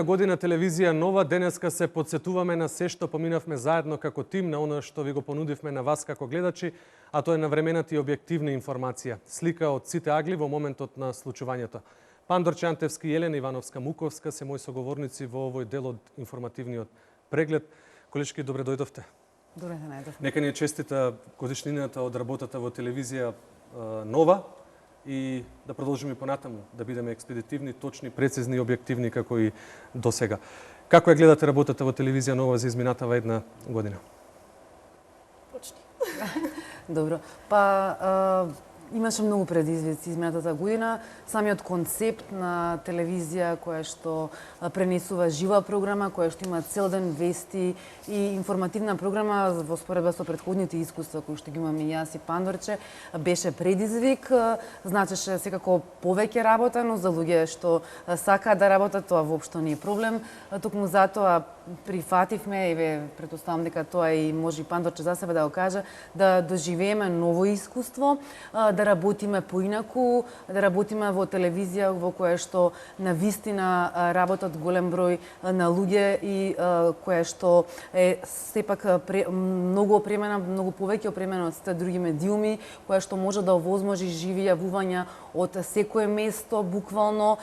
Година телевизија Нова, денеска се подсетуваме на се што поминавме заедно како тим, на оно што ви го понудивме на вас како гледачи, а тоа е навремената и објективна информација. Слика од сите агли во моментот на случувањето. Пандор Чантевски и Елена Ивановска-Муковска се мои соговорници во овој дел од информативниот преглед. Колешки, добре дојдовте. Добре те најдов. Нека ни честита годишнината од работата во телевизија Нова и да продолжиме понатаму, да бидеме експедитивни, точни, прецизни и објективни како и досега. Како ја гледате работата во телевизија Нова за изминатава една година? Почни. Добро. Имаше многу предизвици изминатата година. Самиот концепт на телевизија која што пренесува жива програма, која што има цел ден вести и информативна програма во споредба со претходните искуства кои што ги имаме јас и Пандорче, беше предизвик. Значеше секако повеќе работа, но за луѓе што сакаат да работат, тоа воопшто не е проблем. Токму затоа прифативме, еве, претпоставам дека тоа и може и Пандорче за себе да го каже, да доживееме ново искуство, да работиме поинаку, да работиме во телевизија во која што навистина работат голем број на луѓе и која што е сепак многу опремена, многу повеќе опремена од сите други медиуми, која што може да овозможи живи јавувања од секое место буквално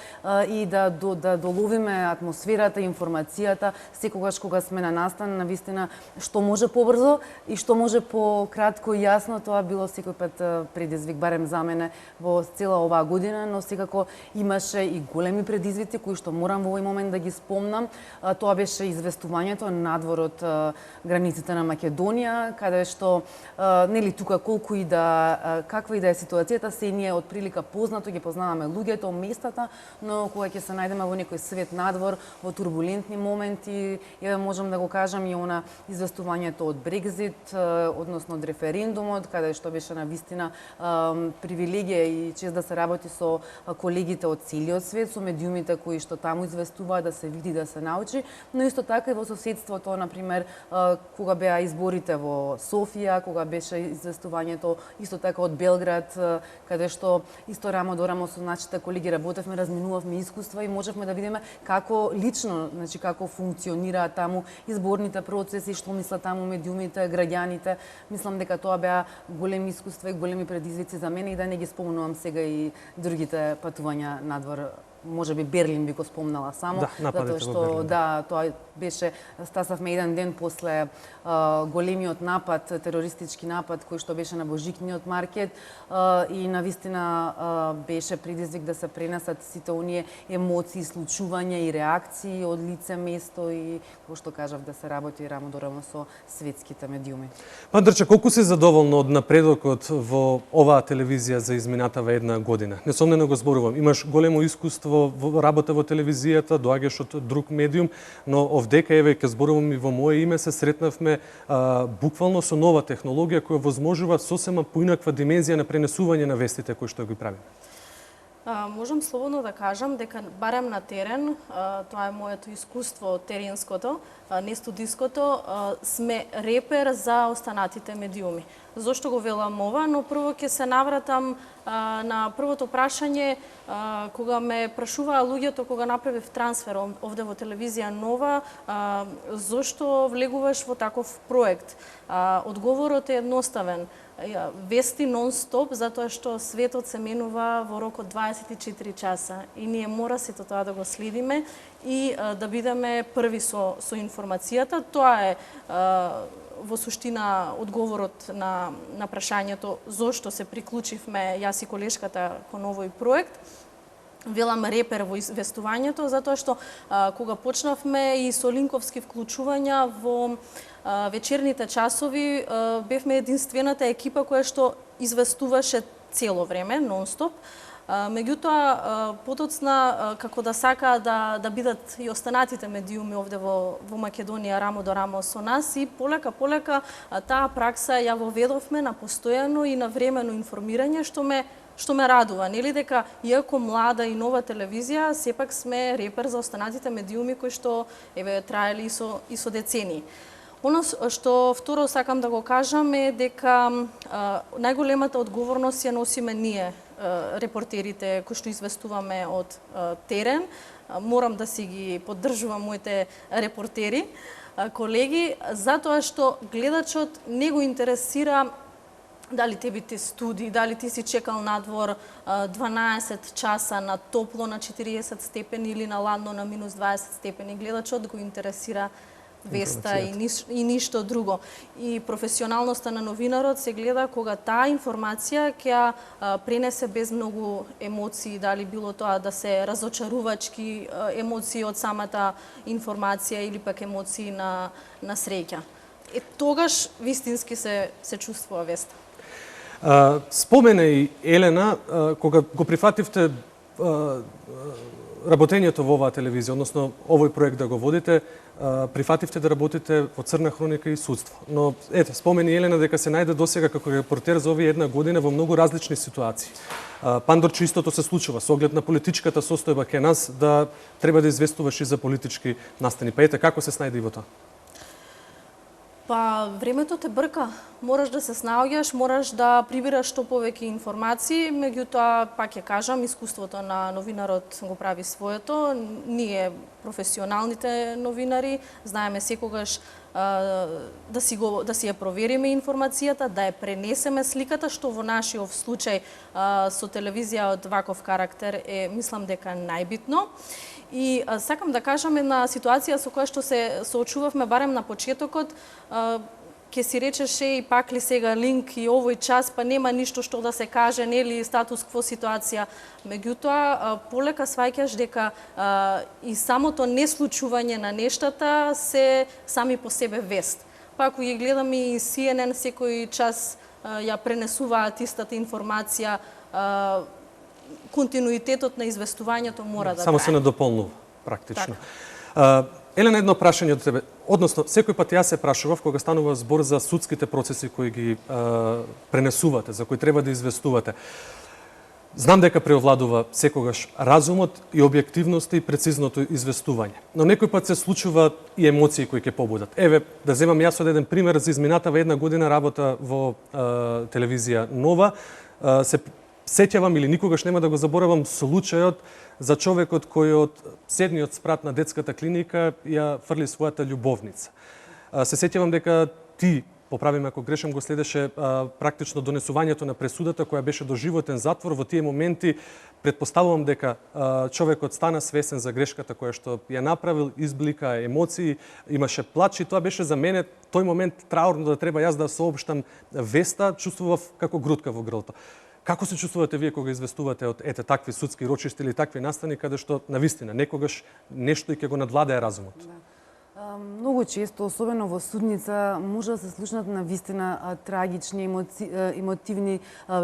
и да доловиме атмосферата, информацијата секогаш кога сме на настан, навистина што може побрзо и што може пократко и јасно, тоа било секој пат предизвик, барем за мене во цела оваа година, но секако имаше и големи предизвици кои што морам во овој момент да ги спомнам. Тоа беше известувањето надвор од границите на Македонија, каде што нели тука колку и да каква и да е ситуацијата, се ние од прилика познато ги познаваме луѓето, местата, но кога ќе се најдеме во некој свет надвор, во турбулентни моменти, еве можам да го кажам и она известувањето од Брекзит, односно од референдумот, каде што беше навистина привилегија и чест да се работи со колегите од целиот свет, со медиумите кои што таму известуваат, да се види, да се научи, но исто така и во соседството, например, кога беа изборите во Софија, кога беше известувањето исто така од Белград, каде што исто рамо до рамо со нашите колеги работевме, разминувавме искуства и можевме да видиме како лично, значи како функционираат таму изборните процеси, што мислат таму медиумите, граѓаните. Мислам дека тоа беа големи искуства и големи предизвици за мене и да не ги спомнувам сега и другите патувања надвор. Може би Берлин би го спомнала само, затоа што да, тоа беше, стасавме еден ден после големиот напад, терористички напад кој што беше на Божикниот маркет и навистина беше предизвик да се пренесат сите оние емоции, случувања и реакции од лице место и кој што кажав да се работи рамо до рамо со светските медиуми. Пандрче, колку си задоволна од напредокот во оваа телевизија за изминатава една година? Несомнено го зборувам, имаш големо искуство во работа во телевизијата, доаѓаш од друг медиум, но овдека, еве, ќе зборувам и во моје име, се сретнавме буквално со нова технологија која возможува сосема поинаква димензија на пренесување на вестите кои што ги правиме. Можам слободно да кажам дека барем на терен, тоа е моето искуство теренското, не студиското, сме репер за останатите медиуми. Зошто го велам ова? Но прво ќе се навратам на првото прашање кога ме прашуваа луѓето кога направив трансфер овде во телевизија Нова, зошто влегуваш во таков проект? Одговорот е едноставен. Вести нон-стоп, затоа што светот се менува во рок од 24 часа и ние мора сето тоа да го следиме и да бидеме први со информацијата. Тоа е во суштина одговорот на прашањето зошто се приклучивме јас и колешката кон овој проект. Велам репер во известувањето, затоа што кога почнавме и со линковски вклучувања во вечерните часови, бевме единствената екипа која што известуваше цело време, нон-стоп. Меѓутоа, потоцна, како да сакаа да бидат и останатите медиуми овде во Македонија рамо до рамо со нас и полека таа пракса ја воведовме на постојано и на времено информирање, што ме радува, нели дека иако млада и нова телевизија, сепак сме репер за останатите медиуми кои што еве траеле и со децении. Оно што второ сакам да го кажам е дека најголемата одговорност ја носиме ние, репортерите кои што известуваме од терен, морам да си ги поддржувам моите репортери, колеги, затоа што гледачот не го интересира дали тебе ти студи, дали ти си чекал надвор 12 часа на топло на 40 степени или на ладно на минус 20 степени. Гледачот го интересира веста и ништо друго. И професионалноста на новинарот се гледа кога таа информација ќе ја пренесе без многу емоции, дали било тоа да се разочарувачки емоции од самата информација или пак емоции на среќа. Тогаш вистински се чувствува веста. Спомена и Елена, кога го прифативте работењето во оваа телевизија, односно овој проект да го водите, прифативте да работите во Црна хроника и судство. Но ете, спомени Елена дека се најде досега како репортер за овие една година во многу различни ситуации. Пандорче истото се случува со оглед на политичката состојба кај нас да треба да известуваш и за политички настани. Па ете, како се снајде и во тоа? Па времето те брка, мораш да се снаоѓаш, мораш да прибираш што повеќе информации, меѓутоа пак ќе кажам, искуството на новинарот го прави своето. Ние професионалните новинари знаеме секогаш да си ја провериме информацијата, да ја пренесеме сликата, што во нашиот случај со телевизија од ваков карактер е, мислам дека најбитно. И сакам да кажам една ситуација со која што се соочувавме барем на почетокот, ќе си речеше и пак ли сега линк и овој час, па нема ништо што да се каже, нели статус кво ситуација. Меѓутоа, полека сваќаш дека и самото неслучување на нештата се сами по себе вест. Па ако ги гледаме и CNN секој час ја пренесуваат истата информација, континуитетот на известувањето мора да само трае. се надополнува практично. Така. Елена, едно прашање од тебе. Односно, секој пат јас се прашував кога станува збор за судските процеси кои ги пренесувате, за кои треба да известувате. Знам дека преовладува секогаш разумот и објективноста и прецизното известување. Но некој пат се случува и емоции кои ќе побудат. Еве, да земам јас од еден пример за изминатава една година работа во телевизија Нова. Се сеќавам или никогаш нема да го заборавам случајот за човекот кој од седниот спрат на детската клиника ја фрли својата љубовница. Се сеќавам дека ти, поправиме ако грешам, го следеше практично донесувањето на пресудата која беше доживотен затвор. Во тие моменти претпоставувам дека човекот стана свесен за грешката која што ја направил, изблика емоции, имаше плач и тоа беше за мене тој момент траурно да треба јас да соопштам веста, чувствував како грудка во грлото. Како се чувствувате вие кога известувате од такви судски рочишти или такви настани каде што навистина некогаш нешто и ќе го надвладае разумот? Многу често, особено во судница, може да се случнат навистина трагични, емотивни,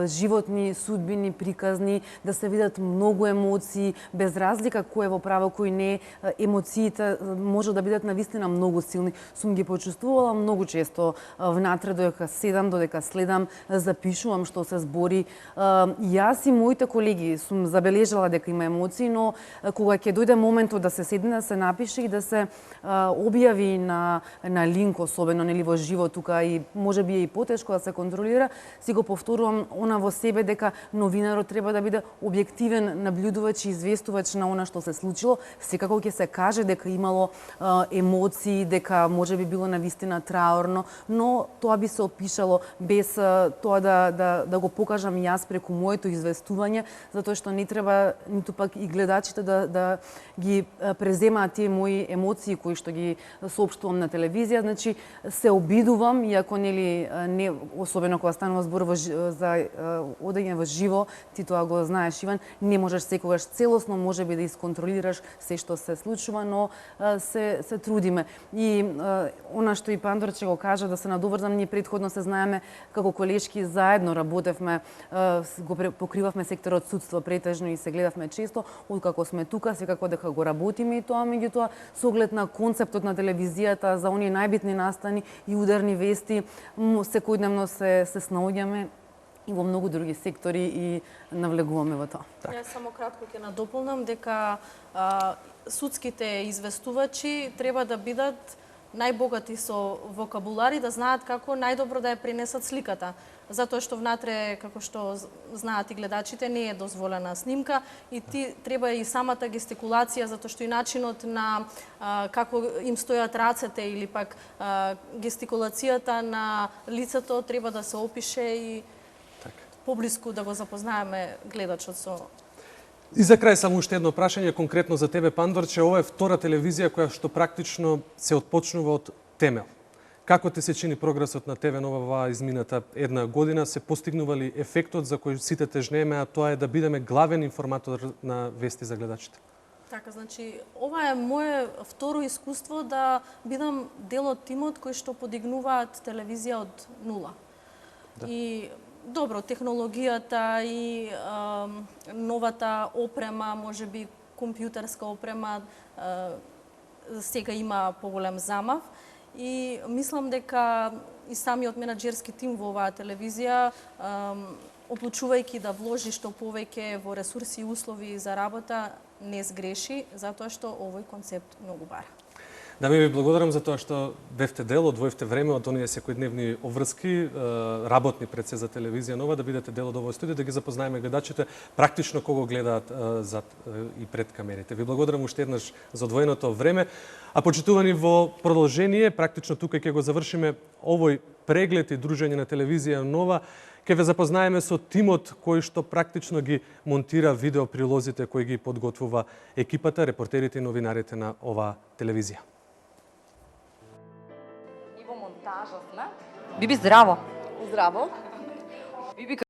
животни, судбини, приказни, да се видат многу емоции, без разлика кој е во право, кој не, емоциите може да бидат навистина многу силни. Сум ги почувствувала многу често внатре, додека седам, додека следам, запишувам што се збори. Јас и моите колеги сум забележала дека има емоции, но кога ќе дојде моментот да се седне, да се напише и да се објави на линк, особено нели во живо тука и може би е и потешко да се контролира, си го повторувам она во себе дека новинарот треба да биде објективен наблюдувач и известувач на она што се случило. Секако ќе се каже дека имало емоции, дека може би било навистина траурно, но тоа би се опишало без тоа да го покажам јас преку моето известување, затоа што не треба ниту пак и гледачите да ги преземаат тие мои емоции кои што ги соопштувам на телевизија, значи се обидувам, иако нели не особено кога станува збор за одење во живо, ти тоа го знаеш, Иван, не можеш секогаш целосно можеби да исконтролираш се што се случува, но се трудиме. И она што и Пандорче го кажа, да се надоврзам, ние претходно се знаеме како колешки, заедно работевме, го покривавме секторот судство претежно и се гледавме често, откако сме тука, секако дека го работиме и тоа, меѓутоа со оглед на концептот на телевизијата за оние најбитни настани и ударни вести, секојдневно се снаоѓаме и во многу други сектори и навлегуваме во тоа. Јас само кратко ќе надополнам дека судските известувачи треба да бидат најбогати со вокабулари, да знаат како најдобро да ја пренесат сликата. Затоа што внатре, како што знаат и гледачите, не е дозволена снимка и треба и самата гестикулација, затоа што и начинот на како им стојат рацете или пак гестикулацијата на лицето треба да се опише и поблиску да го запознаеме гледачот со. И за крај само уште едно прашање конкретно за тебе, Пандорче. Ова е втора телевизија која што практично се отпочнува од темел. Како ти се чини прогресот на ТВ Нова во измината една година? Се постигнува ли ефектот за кој сите тежнеме, а тоа е да бидеме главен информатор на вести за гледачите? Така, значи, ова е мое второ искуство да бидам дел од тимот кој што подигнуваат телевизија од нула. Да. И добро, технологијата и новата опрема, можеби компјутерска опрема, сега има поголем замав. И мислам дека и самиот менаџерски тим во оваа телевизија, одлучувајќи да вложи што повеќе во ресурси и услови за работа, не сгреши, затоа што овој концепт многу бара. Да, ми ви благодарам за тоа што бевте дел, одвоивте време од оние секојдневни обврски, работни пред се за телевизија Нова, да бидете дел од овој студио, да ги запознаеме гледачите практично кого гледаат зад и пред камерите. Ви благодарам уште еднаш за одвоеното време. А почитувани, во продолжение, практично тука ќе го завршиме овој преглед и дружење на телевизија Нова. Ќе ве запознаеме со тимот кој што практично ги монтира видеоприлозите кои ги подготвува екипата, репортерите и новинарите на оваа телевизија. Биби, здраво. Здраво. Биби,